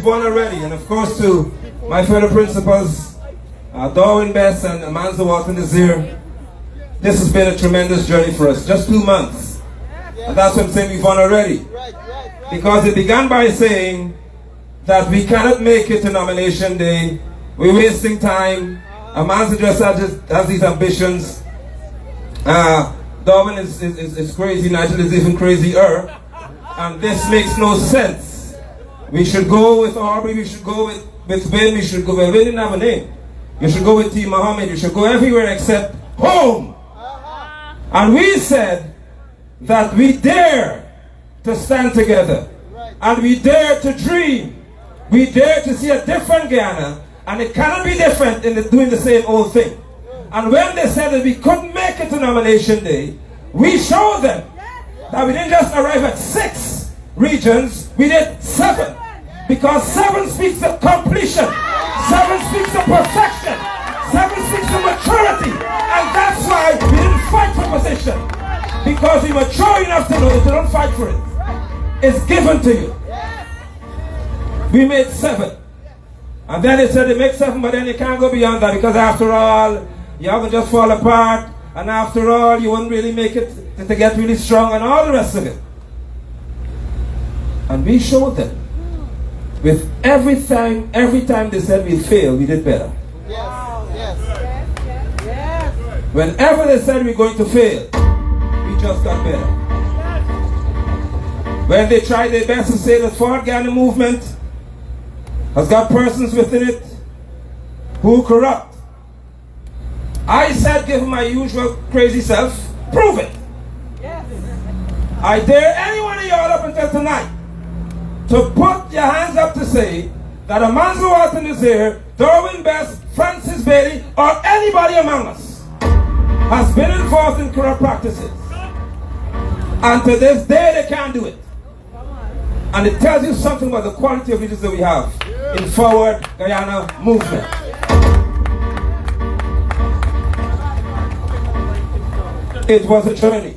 won already. And of course to my fellow principals, Darwin Best and Amanza Walton Nazir, this has been a tremendous journey for us. Just 2 months. And that's what I'm saying we've won already. Because it began by saying that we cannot make it to nomination day. We're wasting time. Amanza just has these ambitions. Darwin is crazy. Nigel is even crazier. And this makes no sense. We should go with Aubrey. We should go with Wayne. We should go. Well, Wayne didn't have a name. You should go with T. Muhammad. You should go everywhere except home. And we said that we dare to stand together. And we dare to dream. We dare to see a different Ghana. And it cannot be different in doing the same old thing. And when they said that we couldn't make it to nomination day, we showed them that we didn't just arrive at 6 regions, we did 7. Because 7 speaks of completion. 7 speaks of perfection. 7 speaks of maturity. And that's why we didn't fight for position. Because we mature enough to know that you don't fight for it. It's given to you. We made 7. And then they said they make 7, but then you can't go beyond that because after all, you have to just fall apart. And after all, you won't really make it to get really strong and all the rest of it. And we showed them. With every time they said we failed, we did better. Whenever they said we're going to fail, we just got better. When they tried their best to say the Forward Ghana movement has got persons within it who corrupt, I said, given my usual crazy self, prove it. I dare any one of y'all up until tonight to put your hands up to say that Amanza Walton is here, Darwin Best, Francis Bailey, or anybody among us has been involved in corrupt practices. And to this day they can't do it. And it tells you something about the quality of leaders that we have in Forward Guyana movement. It was a journey.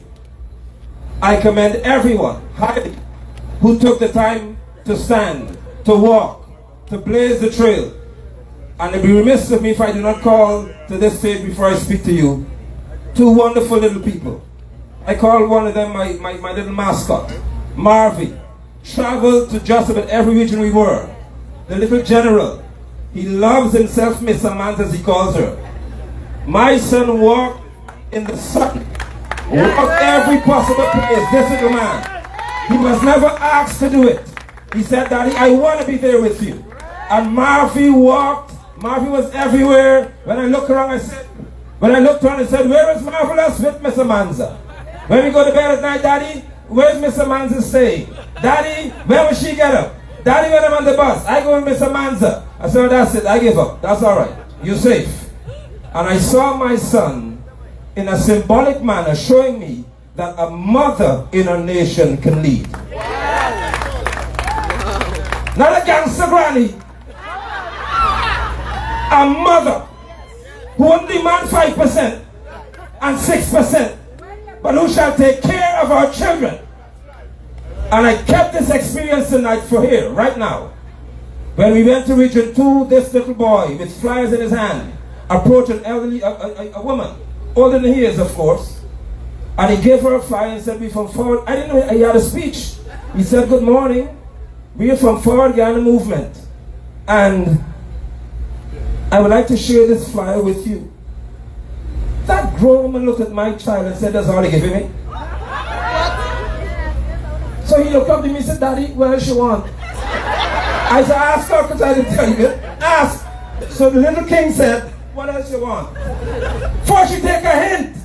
I commend everyone highly who took the time to stand, to walk, to blaze the trail. And it'd be remiss of me if I do not call to this stage before I speak to you 2 wonderful little people. I call one of them my little mascot, Marvy. Traveled to just about every region we were. The little general. He loves himself Miss Samantha as he calls her. My son walked in the sun. Walked every possible place. This little man. He was never asked to do it. He said, Daddy, I want to be there with you. And Marvy walked. Marvy was everywhere. When I looked around, I said, where is Marvelous with Miss Amanza? When we go to bed at night, Daddy, where's Miss Amanza staying? Daddy, when will she get up? Daddy, when I'm on the bus, I go with Miss Amanza. I said, oh, that's it, I give up. That's all right. You're safe. And I saw my son in a symbolic manner showing me that a mother in a nation can lead. Not a gangster granny. A mother who won't demand 5% and 6%, but who shall take care of our children. And I kept this experience tonight for here, right now. When we went to Region 2, this little boy with flyers in his hand approached an elderly, a woman, older than he is, of course, and he gave her a flyer and said, "We from Forward." I didn't know he had a speech. He said, "Good morning, we are from Forward Ghana Movement, and I would like to share this flyer with you." That grown woman looked at my child and said, "That's all they're giving me?" So he looked up to me and said, "Daddy, what else you want?" I said, "Ask her, because I didn't tell you it. Ask." So the little king said, "What else you want?" First she take a hint.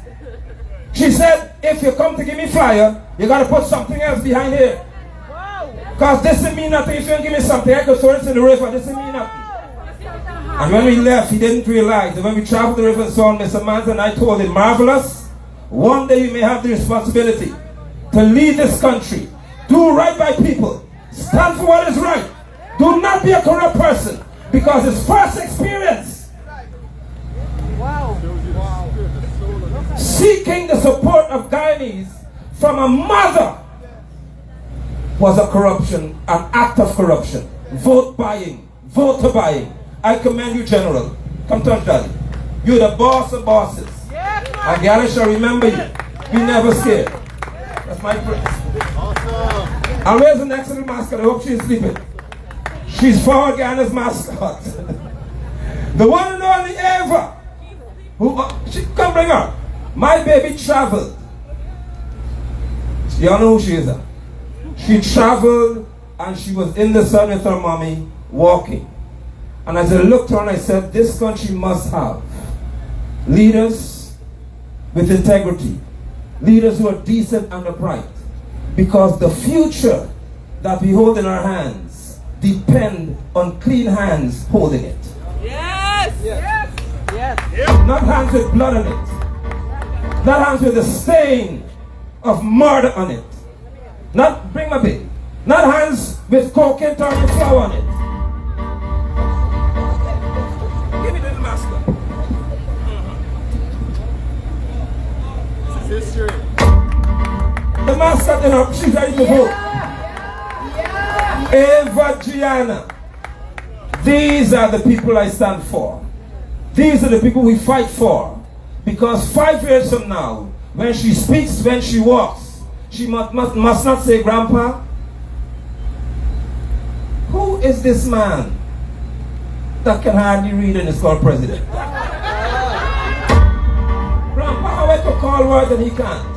She said, "If you come to give me flyer, you got to put something else behind here. Because this doesn't mean nothing. If you don't give me something, I could throw it in the river. This doesn't mean nothing." And when we left, he didn't realize that when we traveled the river and saw Mr. Manza, and I told him, "Marvelous, one day you may have the responsibility to lead this country. Do right by people. Stand for what is right. Do not be a corrupt person." Because his first experience seeking the support of Guyanese from a mother was a corruption, an act of corruption. vote buying, voter buying. I commend you, General. Come touch daddy. You're the boss of bosses. And Ghana shall remember you. Be never scared. That's my praise. Awesome. And where's the next little mascot? I hope she's sleeping. She's for Ghana's mascot. The one and only Eva. Who, come bring her. My baby traveled. Y'all know who she is. She traveled and she was in the sun with her mommy walking. And as I looked at her and I said, this country must have leaders with integrity. Leaders who are decent and upright. Because the future that we hold in our hands depend on clean hands holding it. Yes! Yes! Yes! Not hands with blood on it. Not hands with a stain of murder on it. Not, bring my baby. Not hands with cocaine turning flour on it. Give me the little mascot. This is history. The mascot in her, she's ready to vote. Eva Gianna. These are the people I stand for. These are the people we fight for. Because 5 years from now, when she speaks, when she walks, she must not say, Grandpa, who is this man that can hardly read and is called president? Grandpa, how I could call words and he can't.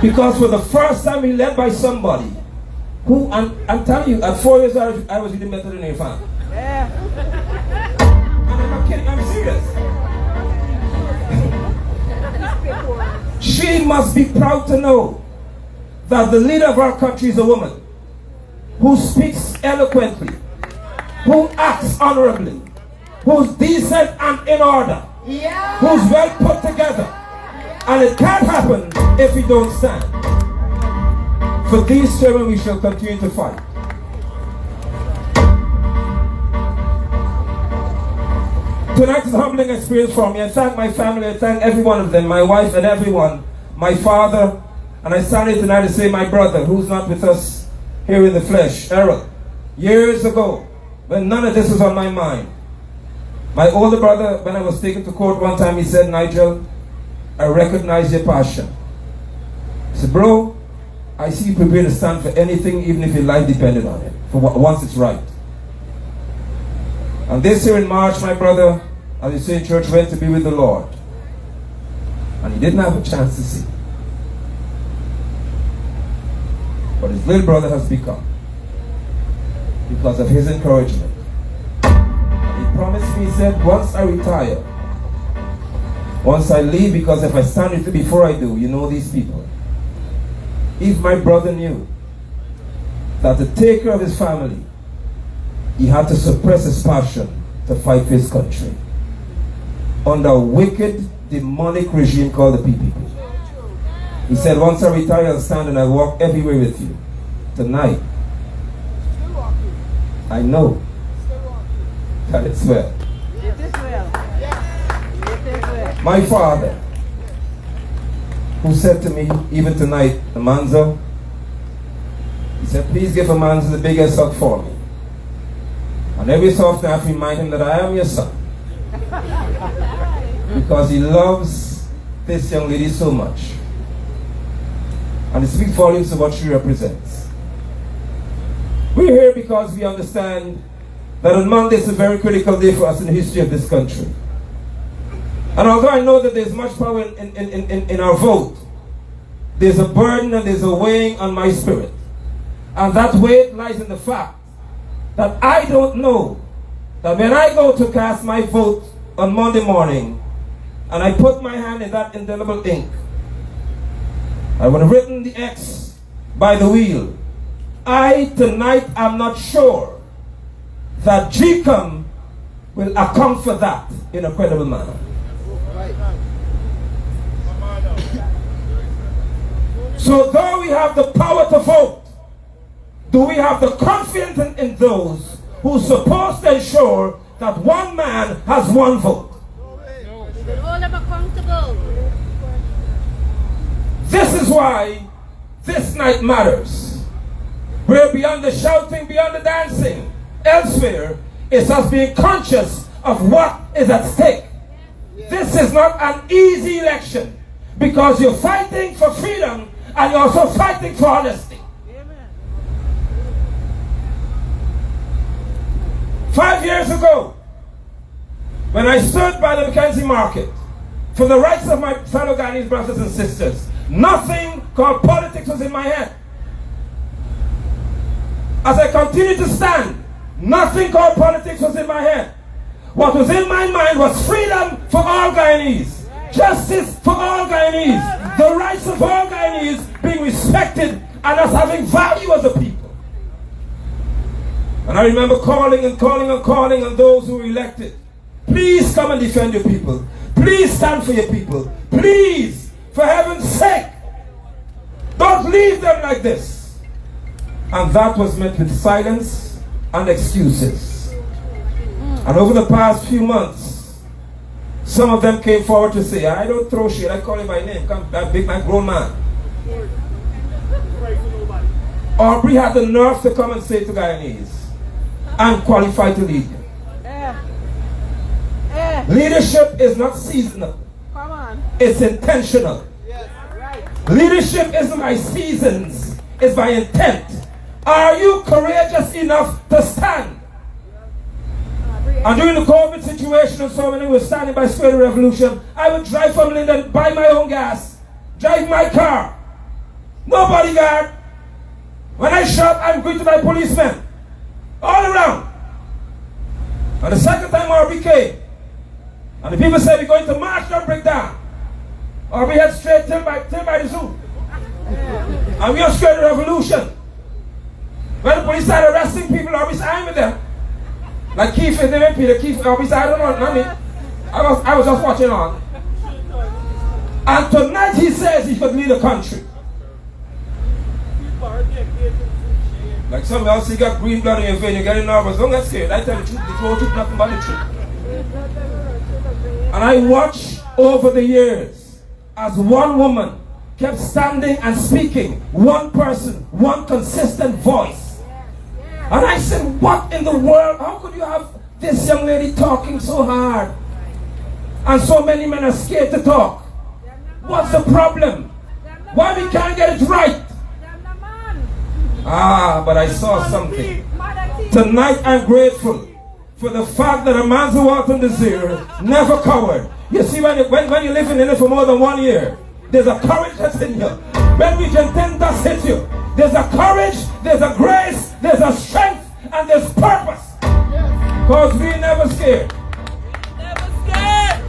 Because for the first time he led by somebody who, I'm telling you, at 4 years old, I was reading better than your fan. And I'm not kidding, I'm serious. She must be proud to know that the leader of our country is a woman who speaks eloquently, who acts honorably, who's decent and in order, who's well put together. And it can't happen if we don't stand. For these children we shall continue to fight. Tonight is a humbling experience for me. I thank my family, I thank every one of them, my wife and everyone, my father, and I stand here tonight to say my brother, who's not with us here in the flesh, Errol. Years ago, when none of this was on my mind, my older brother, when I was taken to court one time, he said, Nigel, I recognize your passion. I said, bro, I see you prepared to stand for anything, even if your life depended on it, for once it's right. And this year in March, my brother, as you say in church, went to be with the Lord. And he didn't have a chance to see. But his little brother has become, because of his encouragement. And he promised me, he said, once I retire, once I leave, because if I stand with you before I do, you know these people. If my brother knew that to take care of his family, he had to suppress his passion to fight for his country under a wicked, demonic regime called the PPP. He said, once I retire, I'll stand and I'll walk everywhere with you. Tonight, I know that it's well. It is well. It is well. My father, who said to me, even tonight, Amanzo, he said, please give Amanzo the biggest hug for me. And every so often I have to remind him that I am your son. Because he loves this young lady so much. And it speaks volumes of what she represents. We're here because we understand that on Monday is a very critical day for us in the history of this country. And although I know that there's much power in our vote, there's a burden and there's a weighing on my spirit. And that weight lies in the fact that I don't know that when I go to cast my vote on Monday morning and I put my hand in that indelible ink, I would have written the X by the wheel. I tonight am not sure that GCOM will account for that in a credible manner. So though we have the power to vote, do we have the confidence in those who are supposed to ensure that one man has one vote? We're all accountable. This is why this night matters. We're beyond the shouting, beyond the dancing. Elsewhere, it's us being conscious of what is at stake. This is not an easy election because you're fighting for freedom and you're also fighting for honesty. 5 years ago, when I stood by the Mackenzie Market for the rights of my fellow Guyanese brothers and sisters, nothing called politics was in my head. As I continue to stand, nothing called politics was in my head. What was in my mind was freedom for all Guyanese, justice for all Guyanese, the rights of all Guyanese being respected and us having value as a people. And I remember calling on those who were elected. Please come and defend your people. Please stand for your people. Please, for heaven's sake, don't leave them like this. And that was met with silence and excuses. And over the past few months, some of them came forward to say, I don't throw shit, I call him by name. Come, that big man, grown man. Aubrey had the nerve to come and say to Guyanese, I'm qualified to lead you. Leadership is not seasonal. Come on. It's intentional. Yes. Right. Leadership isn't by seasons, it's by intent. Are you courageous enough to stand? And during the COVID situation and so many were standing by Square Revolution, I would drive from Linden, buy my own gas, drive my car. No bodyguard. When I shop, I'm greeted by policemen. All around. And the second time RB came, and the people said we're going to march, don't break down. RB head straight till by the zoo. And we are scared of revolution. When the police started arresting people, RB said, I'm with them. Like Keith and then Peter Keith, RB said, I don't know, not me. I was just watching on. And tonight he says he could lead the country. Like some else, you got green blood in your vein, you're getting nervous. Don't get scared. I tell the truth, the truth, nothing but the truth. And I watched over the years as one woman kept standing and speaking, one person, one consistent voice. And I said, what in the world? How could you have this young lady talking so hard? And so many men are scared to talk. What's the problem? Why we can't get it right? But I saw something. Tonight I'm grateful for the fact that a man who walked in the zero never cowered. You see, when you're living in it for more than 1 year, there's a courage that's in you. When Region 10 does hit you, there's a courage, there's a grace, there's a strength, and there's purpose. Because we never scared. Never scared.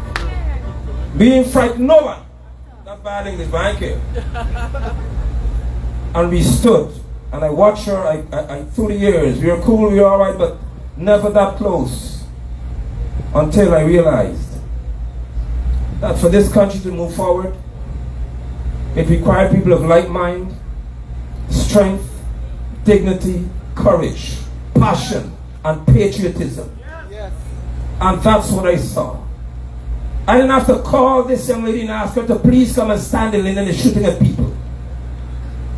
Being frightened, no one. That's bad English, but I care. And we stood. And I watched her, I through the years, we were cool, we were alright, but never that close. Until I realized that for this country to move forward, it required people of like mind, strength, dignity, courage, passion, and patriotism. Yes. And that's what I saw. I didn't have to call this young lady and ask her to please come and stand in Linden and shooting at people.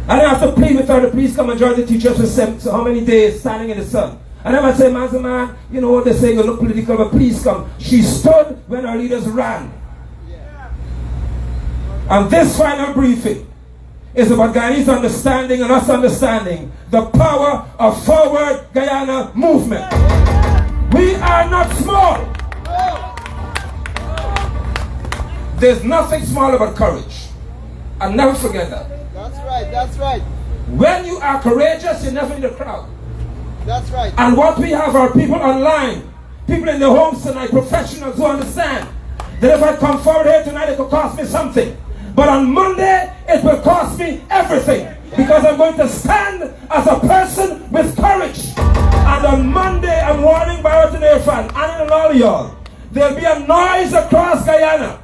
I didn't have to plead with her to please come and join the teachers for so how many days standing in the sun. I never say, man, you know what they say, you look political, but please come. She stood when our leaders ran. Yeah. And this final briefing is about Guyanese understanding and us understanding the power of Forward Guyana movement. We are not small. There's nothing small about courage. I'll never forget that. That's right, that's right. When you are courageous, you're never in the crowd. That's right. And what we have are people online, people in the homes tonight, professionals who understand that if I come forward here tonight, it could cost me something. But on Monday, it will cost me everything. Because I'm going to stand as a person with courage. And on Monday, I'm warning Barrett and Irfan, and all of y'all, there'll be a noise across Guyana.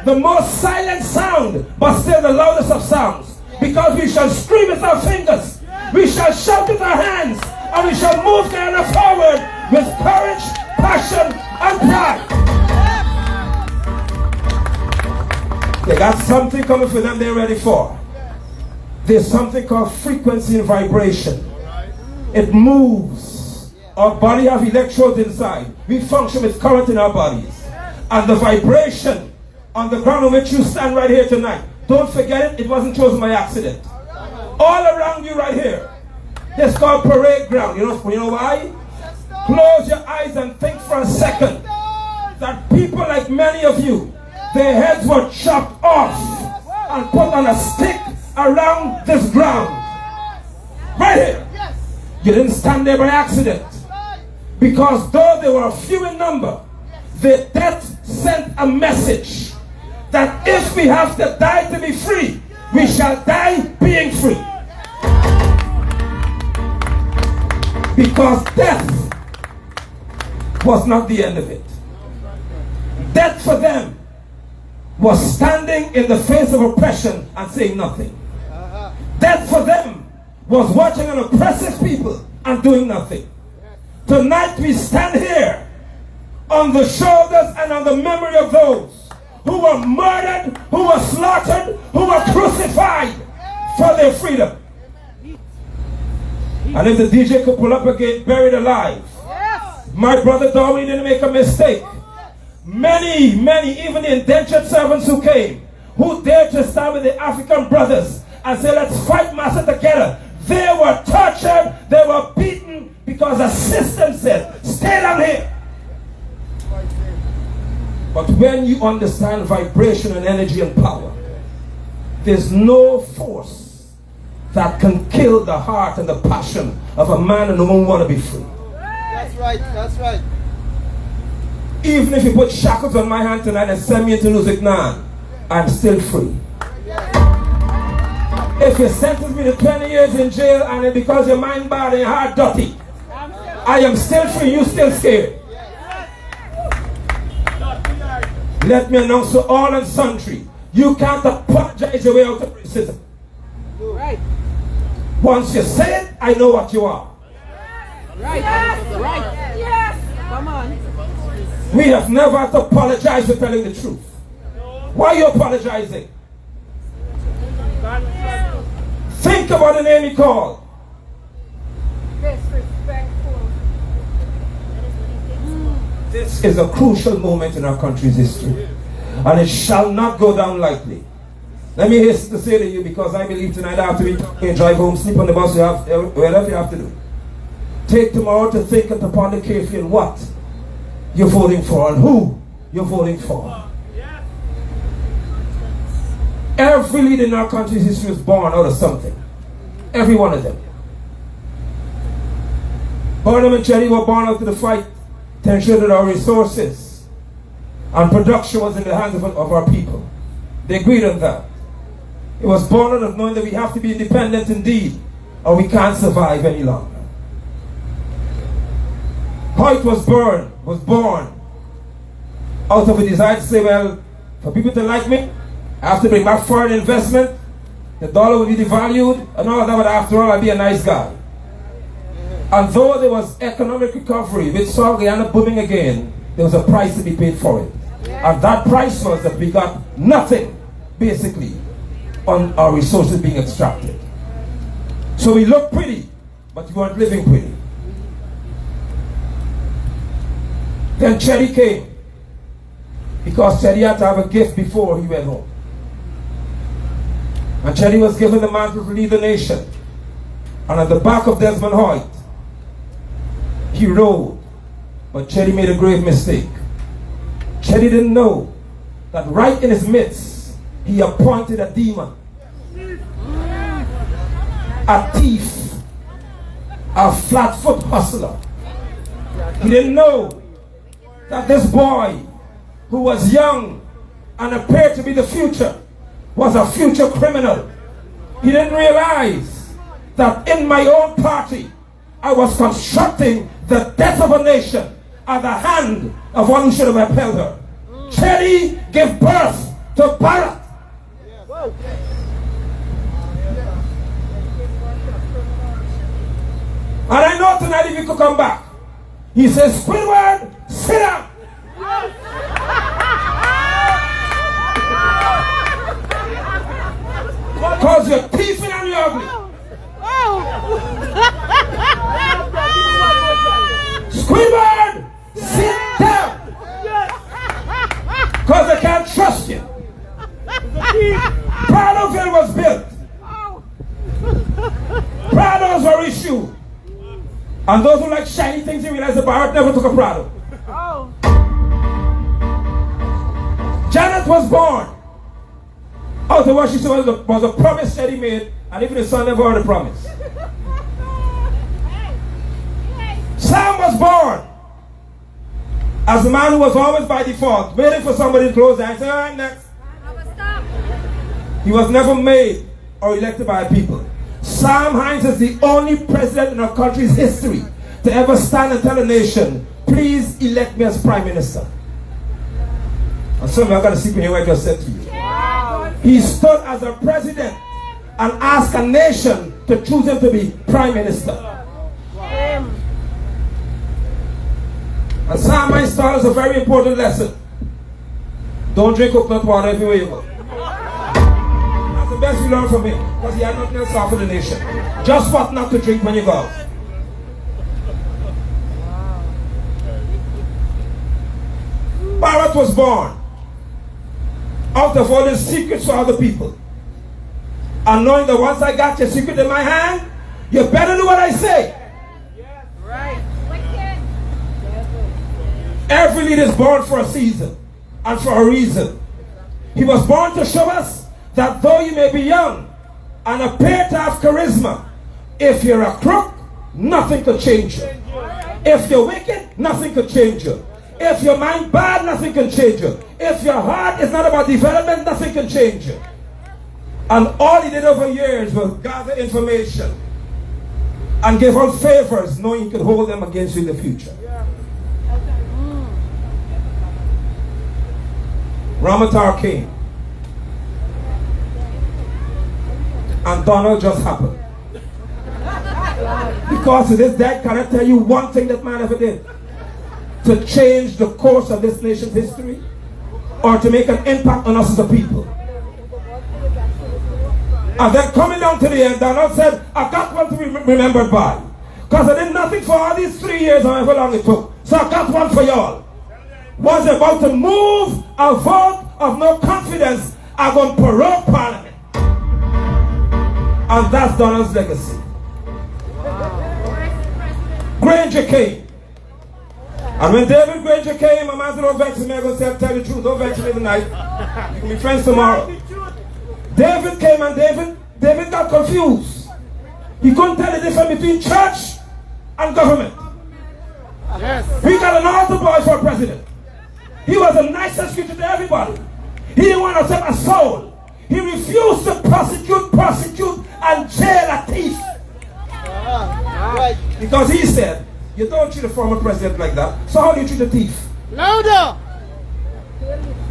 The most silent sound, but still the loudest of sounds. Because we shall scream with our fingers, we shall shout with our hands, and we shall move Guyana forward with courage, passion, and pride. They got something coming for them they're ready for. There's something called frequency and vibration. It moves. Our body has electrodes inside. We function with current in our bodies. And the vibration on the ground on which you stand right here tonight, don't forget it, it wasn't chosen by accident. All around you right here, it's called parade ground. You know why? Close your eyes and think for a second that people like many of you, their heads were chopped off and put on a stick around this ground. Right here. You didn't stand there by accident. Because though they were few in number, the death sent a message that if we have to die to be free, we shall die being free. Because death was not the end of it. Death for them was standing in the face of oppression and saying nothing. Death for them was watching an oppressive people and doing nothing. Tonight we stand here on the shoulders and on the memory of those who were murdered, who were slaughtered, who were crucified for their freedom. And if the DJ could pull up again, buried alive. My brother Darwin didn't make a mistake. Many, even the indentured servants who came, who dared to stand with the African brothers and say, let's fight master together. They were tortured, they were beaten because the system said, stay down here. But when you understand vibration and energy and power, there's no force that can kill the heart and the passion of a man and a woman who want to be free. That's right, that's right. Even if you put shackles on my hand tonight and send me into Luzignan, I'm still free. If you sentence me to 20 years in jail and it's because your mind bad and your heart dirty, I am still free, you still scared. Let me announce to all and sundry, you can't apologize your way out of racism. Right. Once you say it, I know what you are. Right. Yes. Right. Yes. Come on. We have never had to apologize for telling the truth. Why are you apologizing? Think about the name he called. Disrespectful. This is a crucial moment in our country's history. And it shall not go down lightly. Let me hasten to say to you, because I believe tonight after we drive home, sleep on the bus, whatever you have to do. Take tomorrow to think and to ponder carefully on what you're voting for and who you're voting for. Every leader in our country's history was born out of something. Every one of them. Barnum and Cherry were born out of the fight to ensure that our resources and production was in the hands of our people. They agreed on that. It was born out of knowing that we have to be independent indeed, or we can't survive any longer. Hoyt was born out of a desire to say, well, for people to like me, I have to bring back foreign investment, the dollar will be devalued, and all of that, but after all, I'll be a nice guy. And though there was economic recovery, which saw Guyana booming again, there was a price to be paid for it. And that price was that we got nothing, basically, on our resources being extracted. So we looked pretty, but we weren't living pretty. Then Cherry came, because Cherry had to have a gift before he went home. And Cherry was given the mantle to lead the nation. And at the back of Desmond Hoyt, he rode. But Cherry made a grave mistake. Cherry didn't know that right in his midst, he appointed a demon, a thief, a flat-foot hustler. He didn't know that this boy, who was young and appeared to be the future, was a future criminal. He didn't realize that in my own party, I was constructing the death of a nation at the hand of one who should have upheld her. Cherry gave birth to Barrett. And I know tonight if you could come back, he says, Squidward, sit down. Because you're thieving and you're ugly. Squidward, sit down. Because they can't trust you. Pradoville was built. Prados were issued. And those who like shiny things, you realize that Barrett never took a Prado. Janet was born out of what she said was a promise that he made, and even his son never heard the promise. Sam was born as a man who was always by default, waiting for somebody to close and say, all right, next. He was never made or elected by people. Sam Hines is the only president in our country's history to ever stand and tell a nation, please elect me as prime minister. And some of you are going to see me what I just said to you. Wow. He stood as a president and asked a nation to choose him to be prime minister. Wow. And Sam Hines taught us a very important lesson. Don't drink coconut water everywhere you go. That's the best we learned from him, because he had nothing else to offer the nation. Just what not to drink when you go out. Barrett was born out of all the secrets for other people. And knowing that once I got your secret in my hand, you better do what I say. Yes, right. Every leader is born for a season and for a reason. He was born to show us that though you may be young and appear to have charisma, if you're a crook, nothing could change you. If you're wicked, nothing could change you. If your mind bad, nothing can change you. If your heart is not about development, nothing can change you. And all he did over years was gather information and give out favors, knowing he could hold them against you in the future. Ramatar came. And Donald just happened. Because to this day, can I tell you one thing that man ever did? To change the course of this nation's history, or to make an impact on us as a people. And then coming down to the end, Donald said, I got one to be remembered by. Because I did nothing for all these 3 years, however long it took. So I got one for y'all. Was about to move a vote of no confidence on parole parliament. And that's Donald's legacy. Granger came. And when David Granger came, a man said, don't vex me. I'm going to say, tell the truth. Don't vex me tonight. You can be friends tomorrow. David came, and David got confused. He couldn't tell the difference between church and government. Yes. We got an altar boy for president. He was the nicest creature to everybody. He didn't want to set a soul. He refused to prosecute, and jail a thief. Because he said, you don't treat a former president like that. So how do you treat a thief? Louder!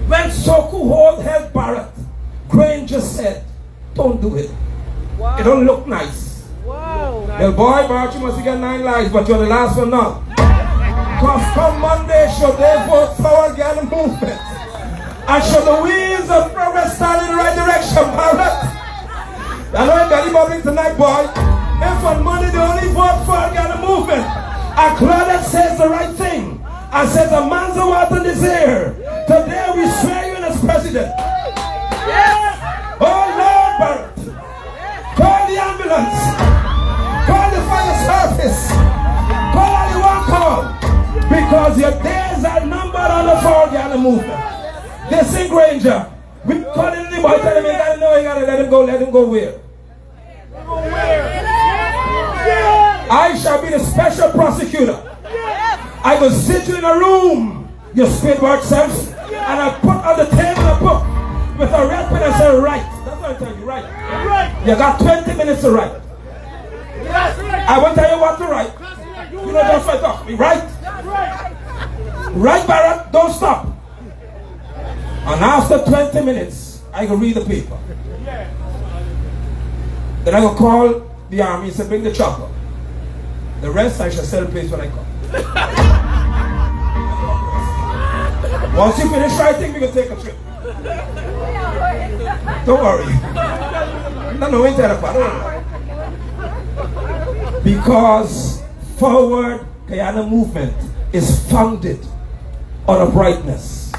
When Soku held Barrett, Granger said, don't do it. Wow. It don't look nice. Wow. Well, boy, Barrett, you must get 9 lives, but you're the last one now. Because come Monday, should they vote forward, get a movement. And should the wheels of progress stand in the right direction, Barrett? I know you're belly bubbling tonight, boy. If on Monday they only vote for get a movement, and Claudette says the right thing and says a man's a water in his ear. Today we swear you in as president. Yes. Oh Lord, Barrett. Call the ambulance. Call the fire service. Call all you want call. Because your days are numbered on the forward and the movement. They sing Granger. We call anybody, tell him you gotta know, you gotta let him go where? I shall be the special prosecutor. I will sit you in a room, your Squidward self, and I put on the table a book with a red pen and say, write. That's what I tell you, write. You got 20 minutes to write. I won't tell you what to write. You know, just write off me. Write. Write, Barrett. Don't stop. And after 20 minutes, I can read the paper. Then I will call the army and say, bring the chopper. The rest I shall sell the place when I come. Once you finish writing, we can take a trip. Don't worry. No, ain't that a part. Because forward Guyana movement is founded on uprightness,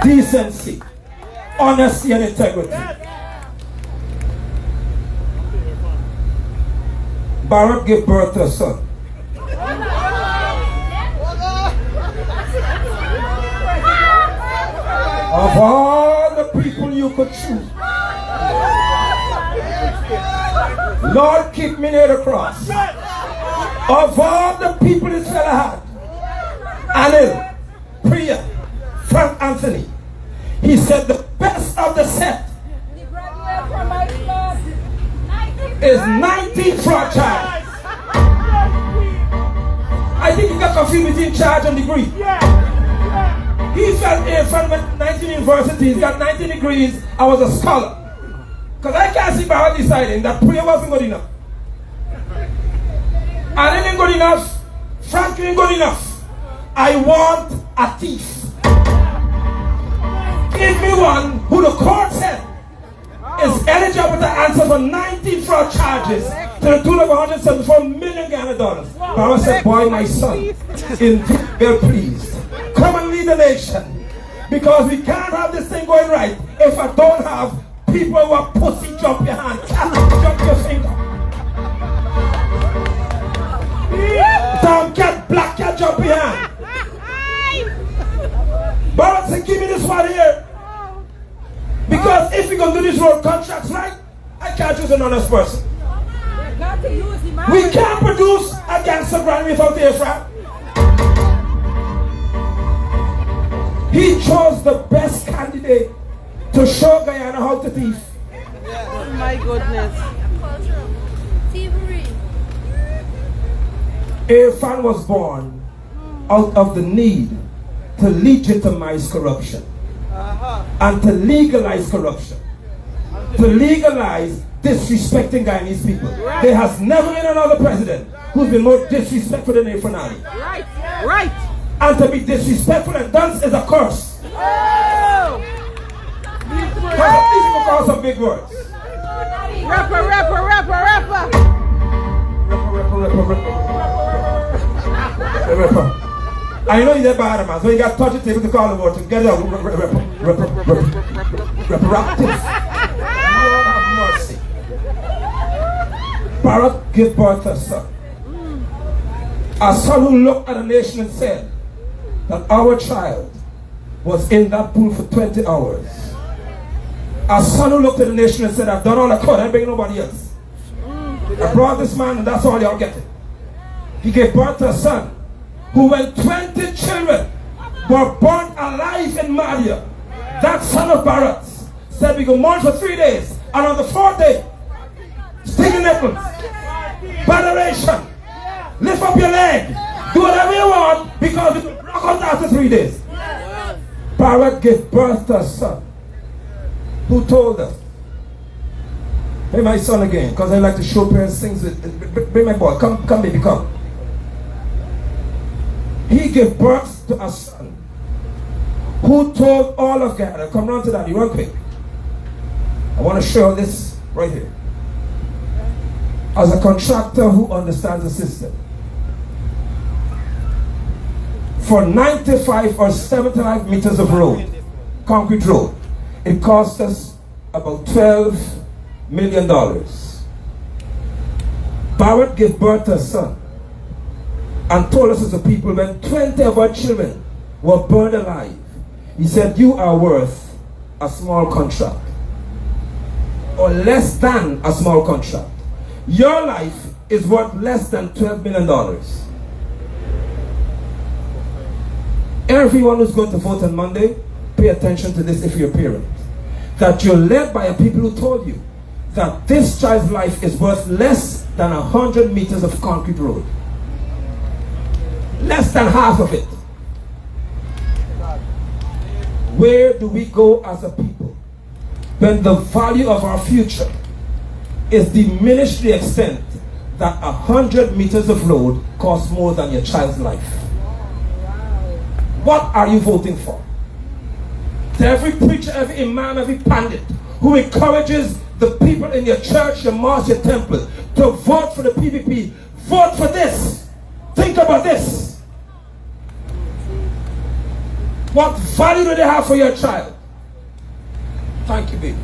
decency, honesty, and integrity. Barrett gave birth to a son. Of all the people you could choose, Lord, keep me near the cross. Of all the people this fella had, Anil, Priya, Frank Anthony, he said the best of the set is 19 fraud charge. I think he got confused between charge and degree. He felt from 19 universities, he got 19 degrees, I was a scholar. Because I can't see Barrett deciding that prayer wasn't good enough. And it ain't good enough. Frank ain't good enough. I want a thief. Give me one who the court said is eligible to answer for 19 fraud charges to the tune of $174 million Ghana dollars. Barrett said, boy, my son, in well pleased. Come and lead the nation. Because we can't have this thing going right if I don't have people who are pussy jump your hand, jump your finger. Tom cat, black cat, jump your hand. Barrett said, give me this one here. Because if we're going to do these road contracts right, I can't choose an honest person. We can't produce a gangster brand without the Ephraim. He chose the best candidate to show Guyana how to thief. Oh my goodness. Irfan was born out of the need to legitimize corruption and to legalize corruption, to legalize disrespecting Guyanese people. There has never been another president who's been more disrespectful than Irfan Ali. Right, right. And to be disrespectful and dunce is a curse. Oh! These people call some big words. Rapper, rapper, rapper, rapper. Rapper. I know you're bad, man, so you got to touch the table to call the word together. Rapper. Lord have mercy. Barrett gave birth to a son. A son who looked at the nation and said that our child was in that pool for 20 hours. A son who looked at the nation and said, I've done all I could, I ain't bring nobody else. I brought this man and that's all y'all getting. He gave birth to a son who, when 20 children were burnt alive in Madia, that son of Barrett said we go mourn for 3 days, and on the 4th day, stinging nipples, botheration, lift up your leg, do whatever you want, because we will knock out after 3 days. Barrett gave birth to a son who told us, bring my son again, because I like to show parents things. Bring my boy, come baby, come. He gave birth to a son who told all of Ghana, come round to that, real quick. I want to show this right here. As a contractor who understands the system, for 95 or 75 meters of road, concrete road, it cost us about $12 million. Barrett gave birth to a son and told us as a people, when 20 of our children were burned alive, he said, you are worth a small contract, or less than a small contract. Your life is worth less than $12 million. Everyone who's going to vote on Monday, pay attention to this if you're a parent. That you're led by a people who told you that this child's life is worth less than 100 meters of concrete road. Less than half of it. Where do we go as a people when the value of our future is diminished to the extent that 100 meters of road costs more than your child's life? What are you voting for? To every preacher, every imam, every pandit who encourages the people in your church, your mosque, your temple to vote for the PPP, vote for this. Think about this. What value do they have for your child? Thank you, baby.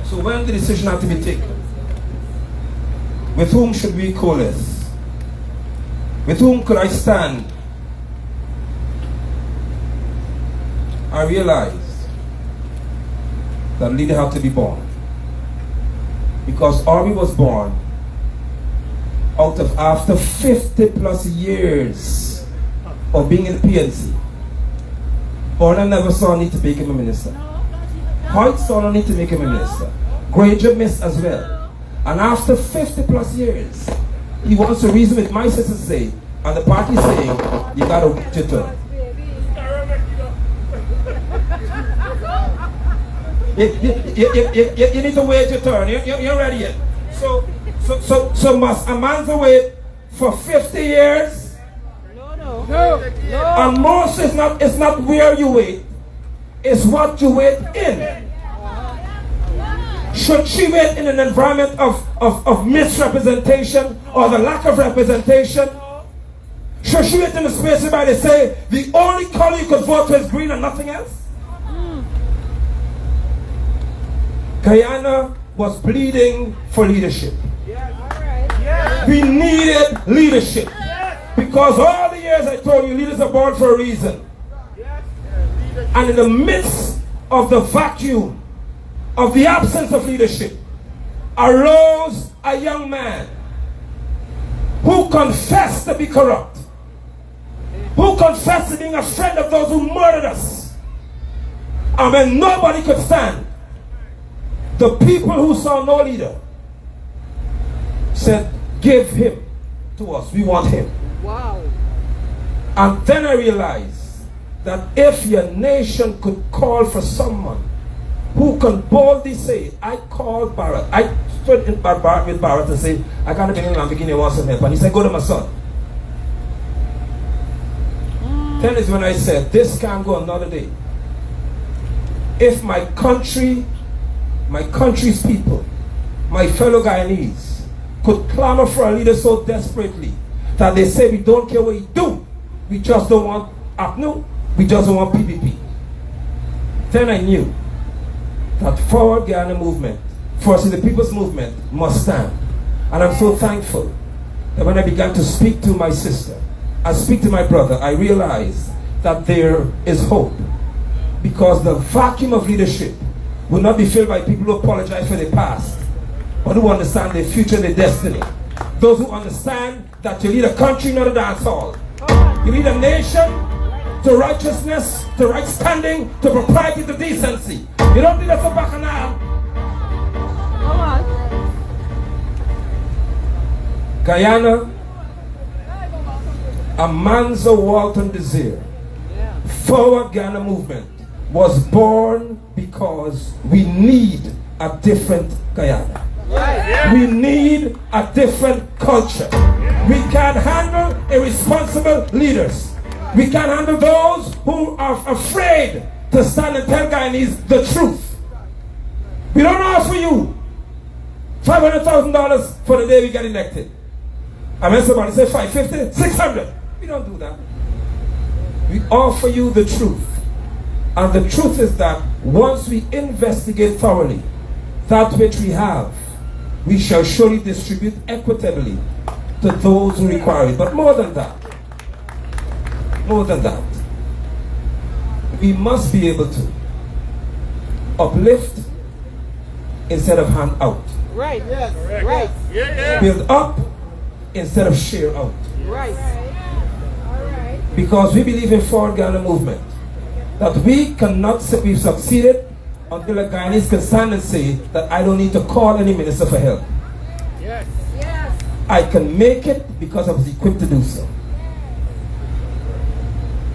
So when the decision had to be taken, with whom should we coalesce? With whom could I stand? I realized that a leader had to be born. Because Army was born out of after 50 plus years of being in the PNC. Orla never saw a need to make him a minister. Hoyt saw no need to make him a minister. Granger missed as well. And after 50 plus years, he wants to reason with my sisters say, and the party saying, you gotta wait your turn. You need to wait your turn. You're ready yet. So must a man wait for 50 years? No. And most is not where you wait, it's what you wait in. Should she wait in an environment of misrepresentation or the lack of representation? Should she wait in a space where they say the only color you could vote for is green and nothing else? Guyana was bleeding for leadership. We needed leadership. Because all the years I told you, leaders are born for a reason. And in the midst of the vacuum, of the absence of leadership, arose a young man who confessed to be corrupt, who confessed to being a friend of those who murdered us. And when nobody could stand, the people who saw no leader said, give him to us, we want him. Wow. And then I realized that if your nation could call for someone who can boldly say, I called Barrett. I stood with Barrett and say, I got to be in Lamborghini, I want some help. And he said, go to my son. Then is when I said, this can't go another day. If my country, my country's people, my fellow Guyanese could clamor for a leader so desperately that they say we don't care what you do, we just don't want APNU, we just don't want PPP. Then I knew that Forward Guyana movement, firstly the people's movement, must stand. And I'm so thankful that when I began to speak to my sister, I speak to my brother, I realized that there is hope. Because the vacuum of leadership will not be filled by people who apologize for their past, but who understand their future and their destiny. Those who understand that you lead a country, not a dance hall. You lead a nation to righteousness, to right standing, to propriety, to decency. You don't lead us a bacchanal. Come on. Guyana, a Manzo Walton Desire, Forward Guyana movement was born because we need a different Guyana. We need a different culture. We can't handle irresponsible leaders. We can't handle those who are afraid to stand and tell Guyanese the truth. We don't offer you $500,000 for the day we get elected. I mean, somebody say 550, 600. We don't do that. We offer you the truth. And the truth is that once we investigate thoroughly that which we have, we shall surely distribute equitably to those who require it. But more than that, we must be able to uplift instead of hand out. Right. Yes. Right. Build up instead of share out. Right. Because we believe in Forward Guyana movement, that we cannot say we've succeeded until a Guyanese can stand and say that I don't need to call any minister for help. Yes. I can make it because I was equipped to do so.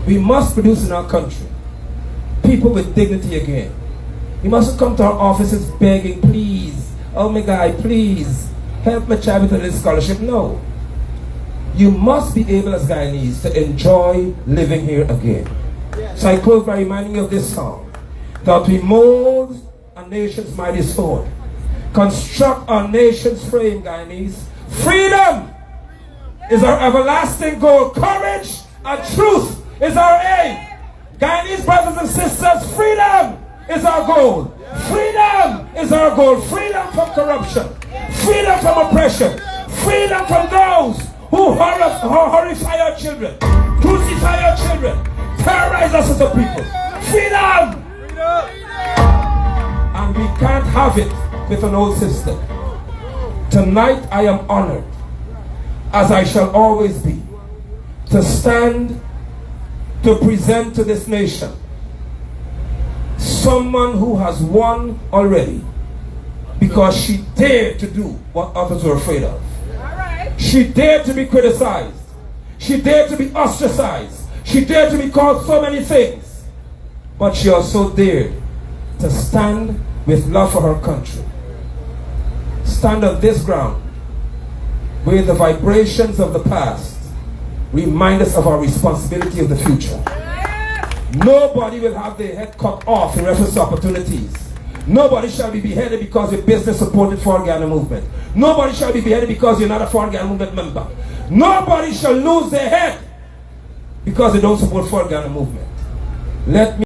We must produce in our country people with dignity again. We mustn't come to our offices begging, please, oh my God, please, help my child with this scholarship. No. You must be able as Guyanese to enjoy living here again. So I close by reminding you of this song, that we mold a nation's mighty sword. construct our nation's frame, Guyanese. Freedom is our everlasting goal. Courage and truth is our aim. Guyanese brothers and sisters, freedom is our goal. Freedom is our goal. Freedom from corruption. Freedom from oppression. Freedom from those who horrify our children, crucify our children, terrorize us as a people. Freedom! And we can't have it with an old system. Tonight I am honored, as I shall always be, to stand to present to this nation someone who has won already because she dared to do what others were afraid of. She dared to be criticized. She dared to be ostracized. She dared to be called so many things. But she also dared to stand with love for her country. Stand on this ground where the vibrations of the past remind us of our responsibility of the future. Nobody will have their head cut off in reference to opportunities. Nobody shall be beheaded because your business supported foreign Ghana movement. Nobody shall be beheaded because you're not a foreign Ghana movement member. Nobody shall lose their head because they don't support foreign Ghana movement. Let me